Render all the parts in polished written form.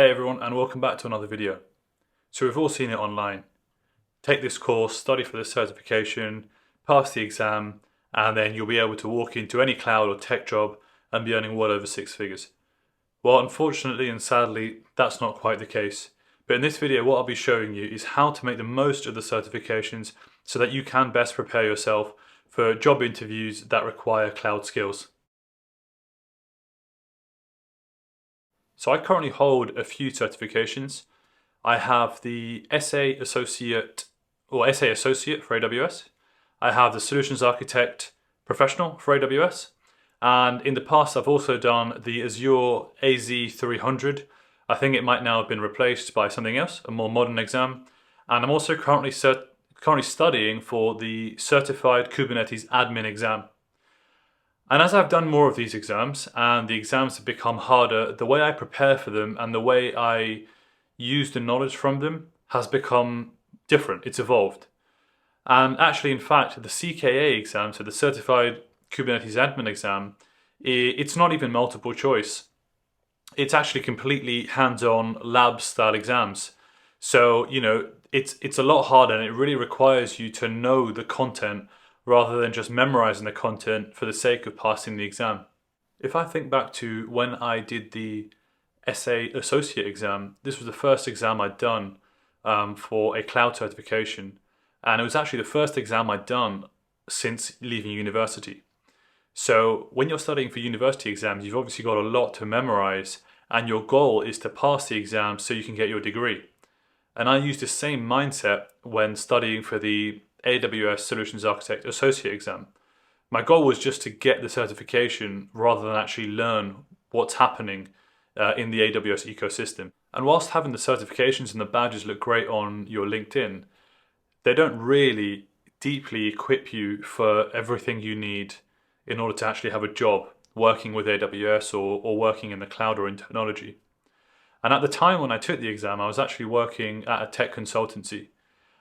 Hey everyone, and welcome back to another video. So we've all seen it online. Take this course, study for the certification, pass the exam, and then you'll be able to walk into any cloud or tech job and be earning well over six figures. Well, unfortunately and sadly, that's not quite the case. But in this video, what I'll be showing you is how to make the most of the certifications so that you can best prepare yourself for job interviews that require cloud skills. So I currently hold a few certifications. I have the SA Associate for AWS. I have the Solutions Architect Professional for AWS. And in the past, I've also done the Azure AZ300. I think it might now have been replaced by something else, a more modern exam. And I'm also currently studying for the Certified Kubernetes Admin exam. And as I've done more of these exams and the exams have become harder, the way I prepare for them and the way I use the knowledge from them has become different. It's evolved. And actually, in fact, the CKA exam, so the Certified Kubernetes Admin exam, it's not even multiple choice. It's actually completely hands-on lab-style exams. So, it's a lot harder and it really requires you to know the content rather than just memorizing the content for the sake of passing the exam. If I think back to when I did the SA Associate exam, this was the first exam I'd done for a cloud certification. And it was actually the first exam I'd done since leaving university. So when you're studying for university exams, you've obviously got a lot to memorize, and your goal is to pass the exam so you can get your degree. And I used the same mindset when studying for the AWS Solutions Architect Associate exam. My goal was just to get the certification rather than actually learn what's happening in the AWS ecosystem. And whilst having the certifications and the badges look great on your LinkedIn, they don't really deeply equip you for everything you need in order to actually have a job working with AWS or working in the cloud or in technology. And at the time when I took the exam, I was actually working at a tech consultancy.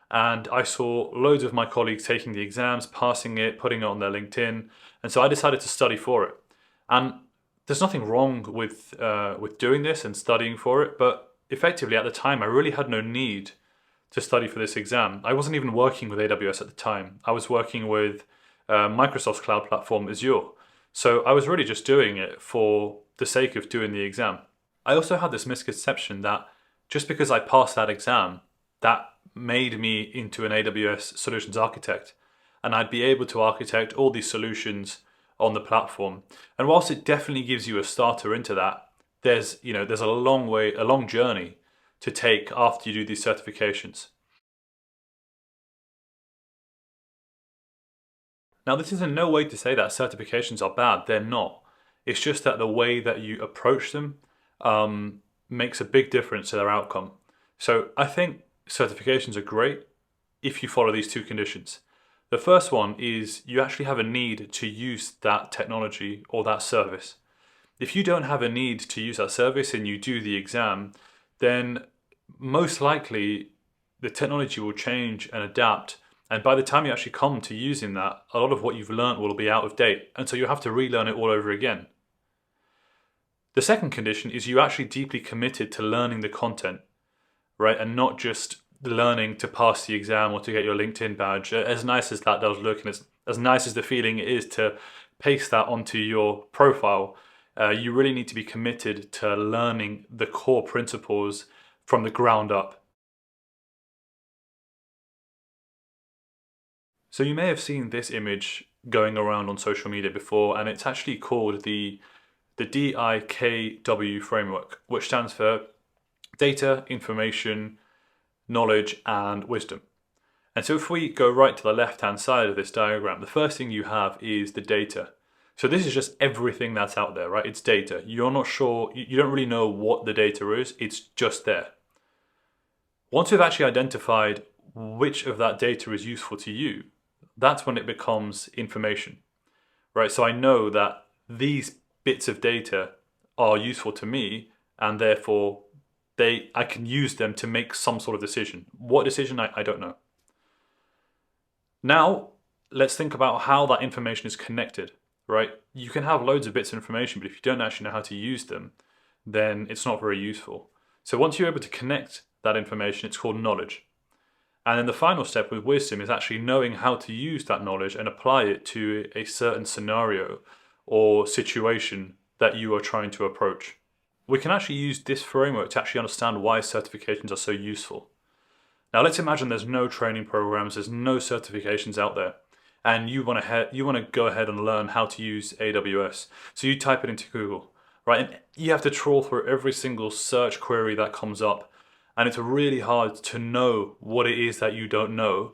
And I saw loads of my colleagues taking the exams, passing it, putting it on their LinkedIn. And so I decided to study for it. And there's nothing wrong with doing this and studying for it. But effectively at the time, I really had no need to study for this exam. I wasn't even working with AWS at the time. I was working with Microsoft's cloud platform, Azure. So I was really just doing it for the sake of doing the exam. I also had this misconception that just because I passed that exam, that made me into an AWS solutions architect, and I'd be able to architect all these solutions on the platform. And whilst it definitely gives you a starter into that, there's a long journey to take after you do these certifications. Now, this is in no way to say that certifications are bad. They're not. It's just that the way that you approach them makes a big difference to their outcome. So I think certifications are great if you follow these two conditions. The first one is you actually have a need to use that technology or that service. If you don't have a need to use that service and you do the exam, then most likely the technology will change and adapt. And by the time you actually come to using that, a lot of what you've learned will be out of date. And so you have to relearn it all over again. The second condition is you actually deeply committed to learning the content, right? And not just learning to pass the exam or to get your LinkedIn badge. As nice as that does look, and as nice as the feeling is to paste that onto your profile, you really need to be committed to learning the core principles from the ground up. So you may have seen this image going around on social media before, and it's actually called the DIKW Framework, which stands for Data, Information, Knowledge, and Wisdom. And so if we go right to the left-hand side of this diagram, the first thing you have is the data. So this is just everything that's out there, right? It's data. You're not sure, you don't really know what the data is, it's just there. Once we've actually identified which of that data is useful to you, that's when it becomes information, right? So I know that these bits of data are useful to me, and therefore I can use them to make some sort of decision. What decision, I don't know. Now, let's think about how that information is connected, right? You can have loads of bits of information, but if you don't actually know how to use them, then it's not very useful. So once you're able to connect that information, it's called knowledge. And then the final step with wisdom is actually knowing how to use that knowledge and apply it to a certain scenario or situation that you are trying to approach. We can actually use this framework to actually understand why certifications are so useful. Now let's imagine there's no training programs, there's no certifications out there, and you want to go ahead and learn how to use AWS. So you type it into Google, right? And you have to trawl through every single search query that comes up. And it's really hard to know what it is that you don't know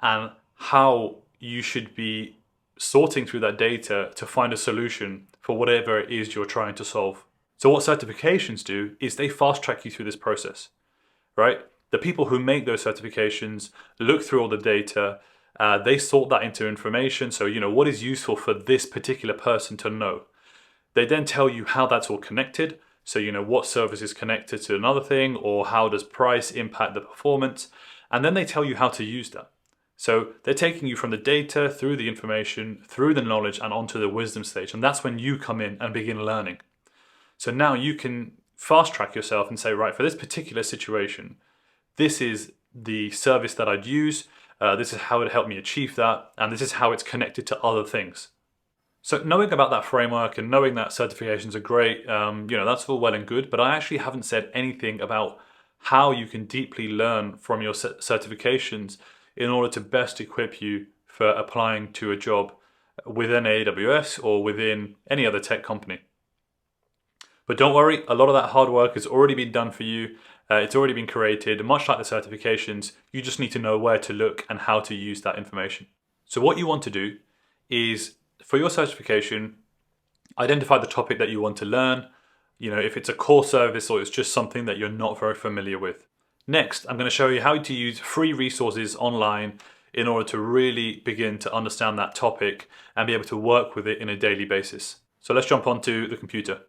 and how you should be sorting through that data to find a solution for whatever it is you're trying to solve. So what certifications do is they fast track you through this process, right? The people who make those certifications look through all the data, they sort that into information. So, what is useful for this particular person to know? They then tell you how that's all connected. So, what service is connected to another thing, or how does price impact the performance? And then they tell you how to use that. So they're taking you from the data, through the information, through the knowledge, and onto the wisdom stage. And that's when you come in and begin learning. So now you can fast track yourself and say, right, for this particular situation, this is the service that I'd use, this is how it helped me achieve that, and this is how it's connected to other things. So knowing about that framework and knowing that certifications are great, that's all well and good, but I actually haven't said anything about how you can deeply learn from your certifications in order to best equip you for applying to a job within AWS or within any other tech company. But don't worry, a lot of that hard work has already been done for you. It's already been created. Much like the certifications, you just need to know where to look and how to use that information. So what you want to do is, for your certification, identify the topic that you want to learn. If it's a core service or it's just something that you're not very familiar with. Next, I'm going to show you how to use free resources online in order to really begin to understand that topic and be able to work with it in a daily basis. So let's jump onto the computer.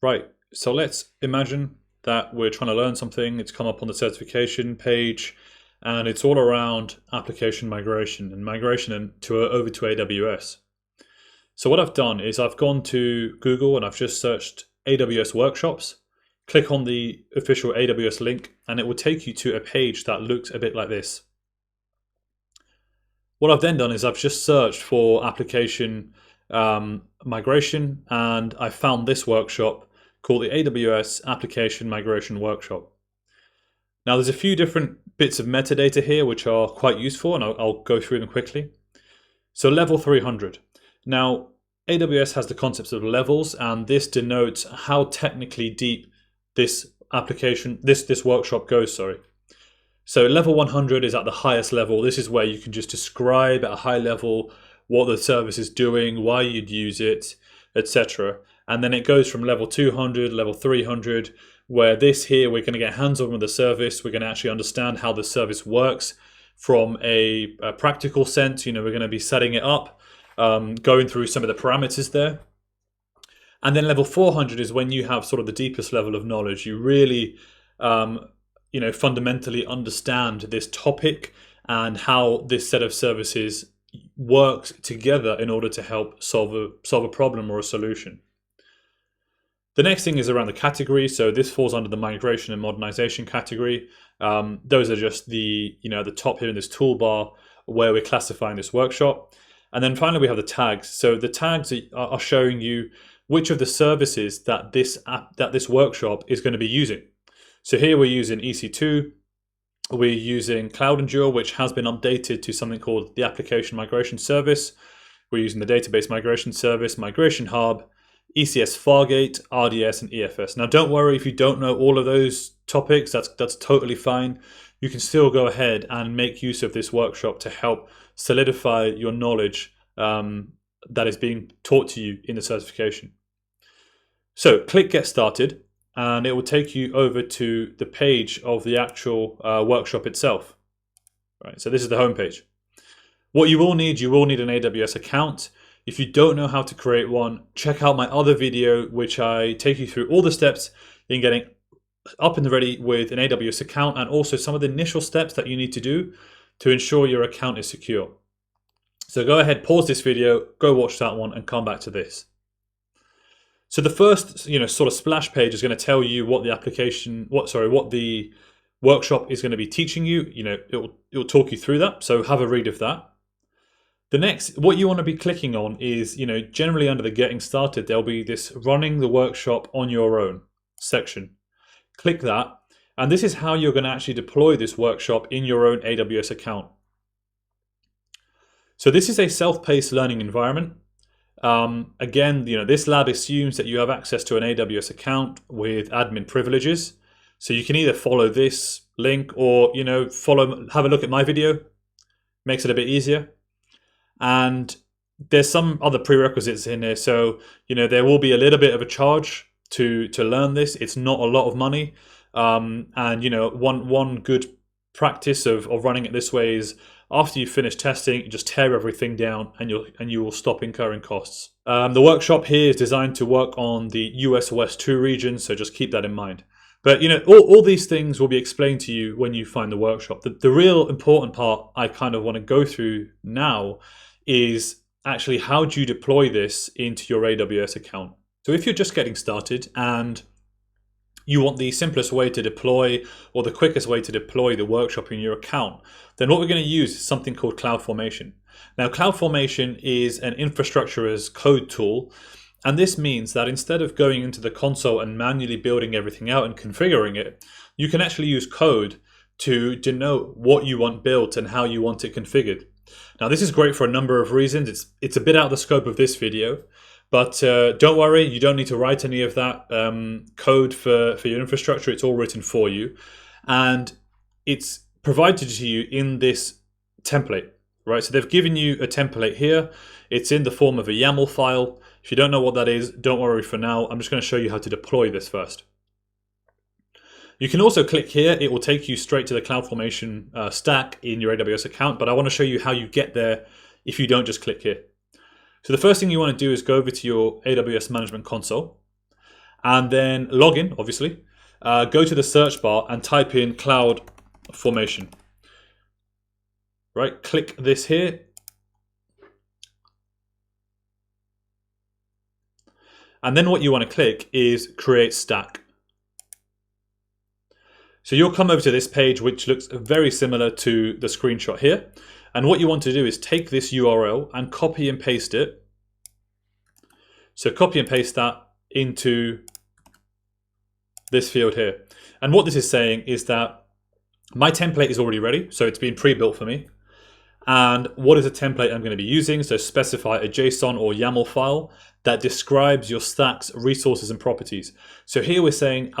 Right, so let's imagine that we're trying to learn something. It's come up on the certification page, and it's all around application migration and migration over to AWS. So what I've done is I've gone to Google and I've just searched AWS workshops. Click on the official AWS link and it will take you to a page that looks a bit like this. What I've then done is I've just searched for application migration, and I found this workshop called the AWS Application Migration Workshop. Now there's a few different bits of metadata here which are quite useful, and I'll go through them quickly. So level 300. Now AWS has the concepts of levels, and this denotes how technically deep this application, this workshop goes, So level 100 is at the highest level. This is where you can just describe at a high level what the service is doing, why you'd use it, etc. And then it goes from level 200, level 300, where this here, we're going to get hands-on with the service. We're going to actually understand how the service works from a practical sense. We're going to be setting it up, going through some of the parameters there. And then level 400 is when you have sort of the deepest level of knowledge. You really, fundamentally understand this topic and how this set of services works together in order to help solve a problem or a solution. The next thing is around the category. So this falls under the migration and modernization category. Those are just the top here in this toolbar where we're classifying this workshop. And then finally we have the tags. So the tags are showing you which of the services that this workshop is going to be using. So here we're using EC2. We're using Cloud Endure, which has been updated to something called the Application Migration Service. We're using the Database Migration Service, Migration Hub, ECS Fargate, RDS, and EFS. Now, don't worry if you don't know all of those topics. That's totally fine. You can still go ahead and make use of this workshop to help solidify your knowledge that is being taught to you in the certification. So click Get Started, and it will take you over to the page of the actual workshop itself. Right, so this is the home page. What you will need an AWS account. If you don't know how to create one, check out my other video, which I take you through all the steps in getting up and ready with an AWS account, and also some of the initial steps that you need to do to ensure your account is secure. So go ahead, pause this video, go watch that one, and come back to this. So the first, sort of splash page is going to tell you what the workshop is going to be teaching you. It'll talk you through that. So have a read of that. The next, what you want to be clicking on is, generally under the getting started, there'll be this running the workshop on your own section. Click that. And this is how you're going to actually deploy this workshop in your own AWS account. So this is a self-paced learning environment. Again, this lab assumes that you have access to an AWS account with admin privileges. So you can either follow this link or, have a look at my video. Makes it a bit easier. And there's some other prerequisites in there. So, there will be a little bit of a charge to learn this. It's not a lot of money. And, one good practice of running it this way is after you finish testing, you just tear everything down and you will stop incurring costs. The workshop here is designed to work on the US West 2 region, so just keep that in mind. But all these things will be explained to you when you find the workshop. The real important part I kind of want to go through now is actually how do you deploy this into your AWS account. So if you're just getting started and you want the simplest way to deploy or the quickest way to deploy the workshop in your account, then what we're going to use is something called CloudFormation. Now, CloudFormation is an infrastructure as code tool, and this means that instead of going into the console and manually building everything out and configuring it, you can actually use code to denote what you want built and how you want it configured. Now, this is great for a number of reasons. It's a bit out of the scope of this video, but don't worry, you don't need to write any of that code for your infrastructure. It's all written for you. And it's provided to you in this template, right? So they've given you a template here. It's in the form of a YAML file. If you don't know what that is, don't worry for now. I'm just going to show you how to deploy this first. You can also click here. It will take you straight to the CloudFormation stack in your AWS account, but I want to show you how you get there if you don't just click here. So the first thing you want to do is go over to your AWS Management Console and then log in, obviously. Go to the search bar and type in CloudFormation. Right, click this here. And then what you want to click is Create Stack. So you'll come over to this page, which looks very similar to the screenshot here. And what you want to do is take this URL and copy and paste it. So copy and paste that into this field here. And what this is saying is that my template is already ready. So it's been pre-built for me. And what is a template I'm going to be using? So specify a JSON or YAML file that describes your stack's resources and properties. So here we're saying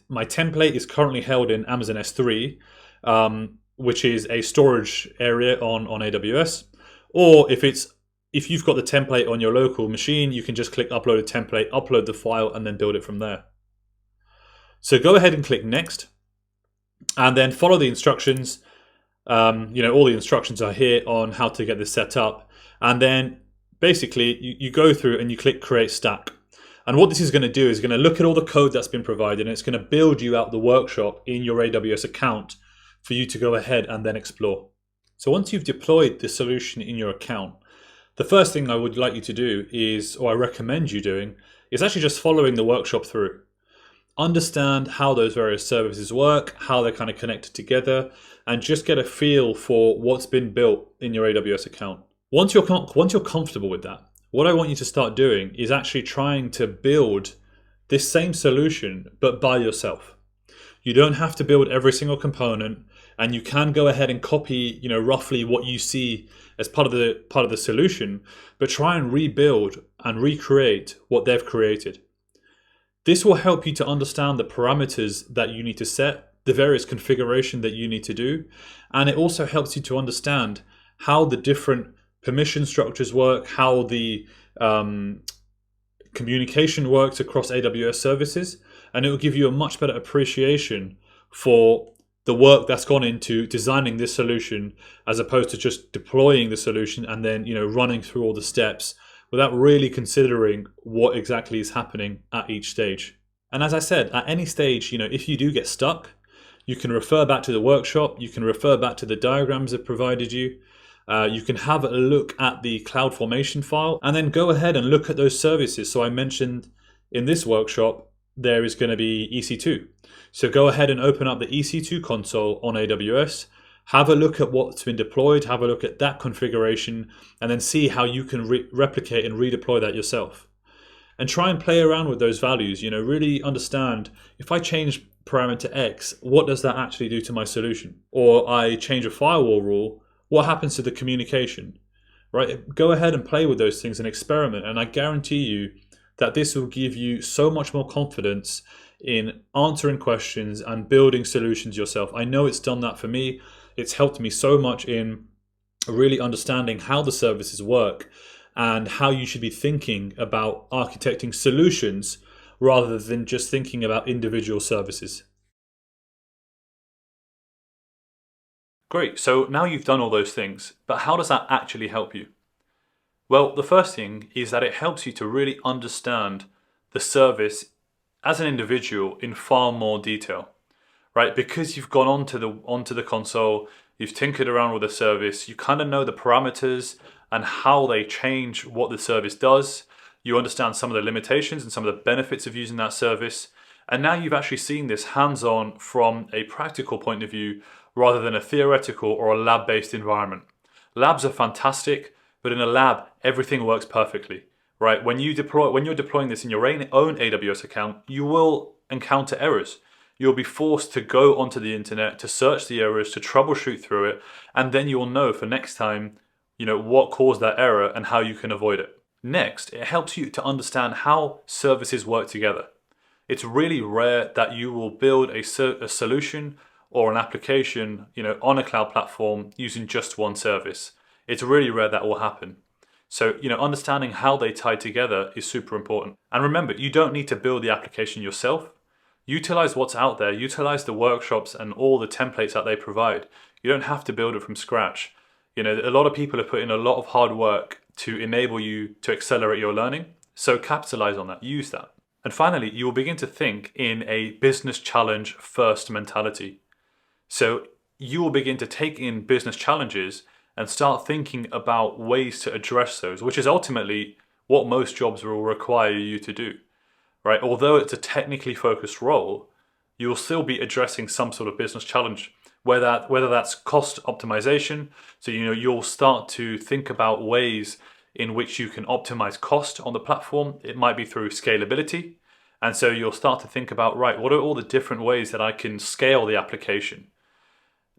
my template is currently held in Amazon S3, which is a storage area on AWS. Or if you've got the template on your local machine, you can just click Upload a template, upload the file, and then build it from there. So go ahead and click Next, and then follow the instructions. All the instructions are here on how to get this set up. And then basically you go through and you click Create Stack. And what this is going to do is going to look at all the code that's been provided, and it's going to build you out the workshop in your AWS account for you to go ahead and then explore. So once you've deployed the solution in your account, the first thing I would like you to do is, or I recommend you doing, is actually just following the workshop through. Understand how those various services work, how they're kind of connected together, and just get a feel for what's been built in your AWS account. Once you're comfortable with that, what I want you to start doing is actually trying to build this same solution, but by yourself. You don't have to build every single component, and you can go ahead and copy, roughly what you see as part of the solution, but try and rebuild and recreate what they've created. This will help you to understand the parameters that you need to set, the various configuration that you need to do, and it also helps you to understand how the different permission structures work, how the communication works across AWS services, and it will give you a much better appreciation for the work that's gone into designing this solution, as opposed to just deploying the solution and then running through all the steps without really considering what exactly is happening at each stage. And as I said, at any stage, if you do get stuck, you can refer back to the workshop, you can refer back to the diagrams that provided you, you can have a look at the CloudFormation file, and then go ahead and look at those services. So I mentioned in this workshop, there is going to be EC2. So go ahead and open up the EC2 console on AWS, have a look at what's been deployed, have a look at that configuration, and then see how you can replicate and redeploy that yourself. And try and play around with those values, really understand, if I change parameter X, what does that actually do to my solution? Or I change a firewall rule, what happens to the communication? Right? Go ahead and play with those things and experiment, and I guarantee you that this will give you so much more confidence in answering questions and building solutions yourself. I know it's done that for me. It's helped me so much in really understanding how the services work and how you should be thinking about architecting solutions rather than just thinking about individual services. Great, so now you've done all those things, but how does that actually help you? Well, the first thing is that it helps you to really understand the service as an individual in far more detail, right? Because you've gone onto the console, you've tinkered around with the service, you kind of know the parameters and how they change what the service does. You understand some of the limitations and some of the benefits of using that service. And now you've actually seen this hands-on from a practical point of view rather than a theoretical or a lab-based environment. Labs are fantastic, but in a lab, everything works perfectly, right? When you're deploying this in your own AWS account, you will encounter errors. You'll be forced to go onto the internet to search the errors, to troubleshoot through it, and then you'll know for next time, what caused that error and how you can avoid it. Next, it helps you to understand how services work together. It's really rare that you will build a solution or an application, on a cloud platform using just one service. It's really rare that will happen. So, understanding how they tie together is super important. And remember, you don't need to build the application yourself. Utilize what's out there, utilize the workshops and all the templates that they provide. You don't have to build it from scratch. A lot of people have put in a lot of hard work to enable you to accelerate your learning. So capitalize on that, use that. And finally, you will begin to think in a business challenge first mentality. So you will begin to take in business challenges and start thinking about ways to address those, which is ultimately what most jobs will require you to do, right? Although it's a technically focused role, you will still be addressing some sort of business challenge, whether that's cost optimization. So, you'll start to think about ways in which you can optimize cost on the platform. It might be through scalability. And so you'll start to think about, right, what are all the different ways that I can scale the application?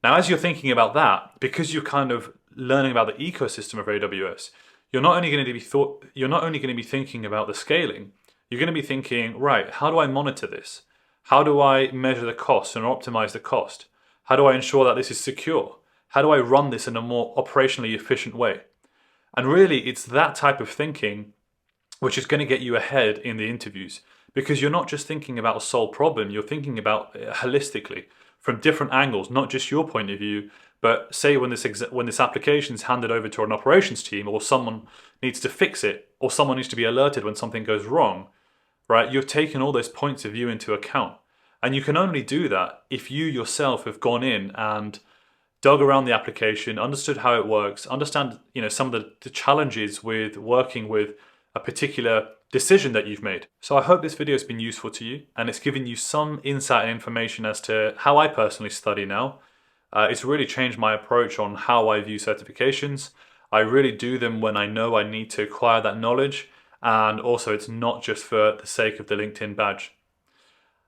Now, as you're thinking about that, because you're kind of learning about the ecosystem of AWS, you're not only going to be thinking about the scaling, you're going to be thinking, right, how do I monitor this? How do I measure the cost and optimize the cost? How do I ensure that this is secure? How do I run this in a more operationally efficient way? And really, it's that type of thinking which is going to get you ahead in the interviews, because you're not just thinking about a sole problem, you're thinking about it holistically from different angles, not just your point of view, but say when this application is handed over to an operations team, or someone needs to fix it, or someone needs to be alerted when something goes wrong, right? You've taken all those points of view into account. And you can only do that if you yourself have gone in and dug around the application, understood how it works, understand some of the challenges with working with a particular decision that you've made. So I hope this video has been useful to you, and it's given you some insight and information as to how I personally study now. It's really changed my approach on how I view certifications. I really do them when I know I need to acquire that knowledge, and also it's not just for the sake of the LinkedIn badge.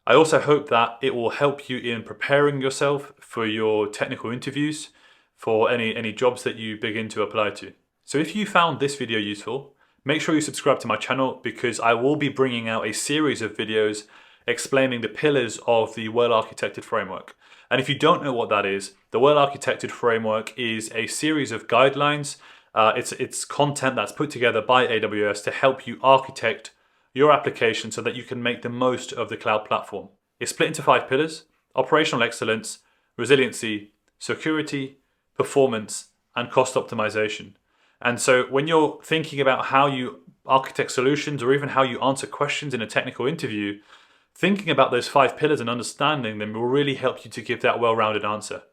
I also hope that it will help you in preparing yourself for your technical interviews, for any jobs that you begin to apply to. So if you found this video useful, make sure you subscribe to my channel, because I will be bringing out a series of videos explaining the pillars of the well-architected framework. And if you don't know what that is, the well-architected framework is a series of guidelines. It's content that's put together by AWS to help you architect your application so that you can make the most of the cloud platform. It's split into 5 pillars: operational excellence, resiliency, security, performance, and cost optimization. And so when you're thinking about how you architect solutions, or even how you answer questions in a technical interview, thinking about those 5 pillars and understanding them will really help you to give that well-rounded answer.